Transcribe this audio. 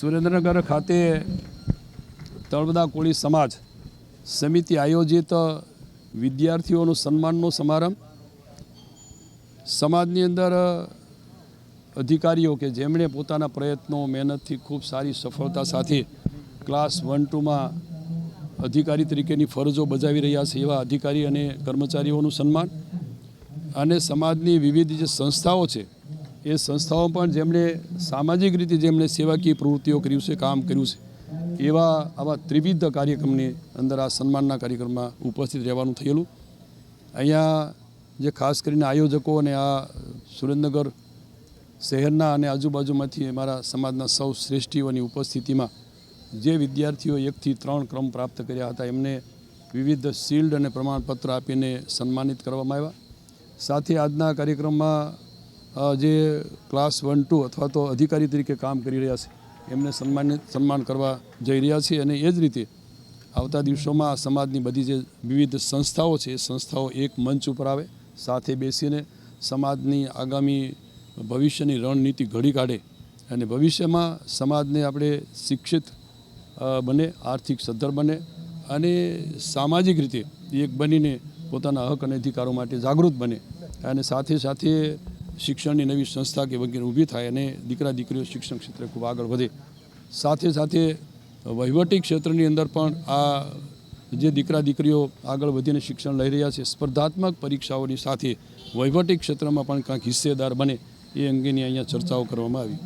સુરેન્દ્રનગર ખાતે તળપદા કોળી સમાજ સમિતિ આયોજિત વિદ્યાર્થીઓનું સન્માનનો સમારંભ સમાજની અંદર અધિકારીઓ કે જેમણે પોતાના પ્રયત્નો મહેનતથી ખૂબ સારી સફળતા સાથે ક્લાસ 1-2માં અધિકારી તરીકેની ફરજો બજાવી રહ્યા છે એવા અધિકારી અને કર્મચારીઓનું સન્માન અને સમાજની વિવિધ જે સંસ્થાઓ છે એ સંસ્થાઓ પણ જેમણે સામાજિક રીતે જેમણે સેવાકીય પ્રવૃત્તિઓ કર્યું છે કામ કર્યું છે એવા આવા ત્રિવિધ કાર્યક્રમની અંદર આ સન્માનના કાર્યક્રમમાં ઉપસ્થિત રહેવાનું થયેલું। અહીંયા જે ખાસ કરીને આયોજકો અને આ સુરેન્દ્રનગર શહેરના અને આજુબાજુમાંથી અમારા સમાજના સૌ શ્રેષ્ઠીઓની ઉપસ્થિતિમાં જે વિદ્યાર્થીઓ 1 થી 3 ક્રમ પ્રાપ્ત કર્યા હતા એમને વિવિધ શિલ્ડ અને પ્રમાણપત્ર આપીને સન્માનિત કરવામાં આવ્યા। સાથે આજના કાર્યક્રમમાં જે ક્લાસ 1-2 અથવા તો અધિકારી તરીકે કામ કરી રહ્યા છે એમને સન્માન કરવા જઈ રહ્યા છીએ અને એ જ રીતે આવતા દિવસોમાં સમાજની બધી જે વિવિધ સંસ્થાઓ છે એ સંસ્થાઓ એક મંચ ઉપર આવે, સાથે બેસીને સમાજની આગામી ભવિષ્યની રણનીતિ ઘડી કાઢે અને ભવિષ્યમાં સમાજને આપણે શિક્ષિત બને, આર્થિક સદ્ધર બને અને સામાજિક રીતે એક બનીને પોતાના હક અને અધિકારો માટે જાગૃત બને અને સાથે સાથે શિક્ષણની નવી સંસ્થા કે વગેરે ઊભી થાય અને દીકરા દીકરીઓ શિક્ષણ ક્ષેત્રે ખૂબ આગળ વધે। સાથે સાથે વહીવટી ક્ષેત્રની અંદર પણ આ જે દીકરા દીકરીઓ આગળ વધીને શિક્ષણ લઈ રહ્યા છે સ્પર્ધાત્મક પરીક્ષાઓની સાથે વહીવટી ક્ષેત્રમાં પણ કાંઈક હિસ્સેદાર બને એ અંગેની અહીંયા ચર્ચાઓ કરવામાં આવી।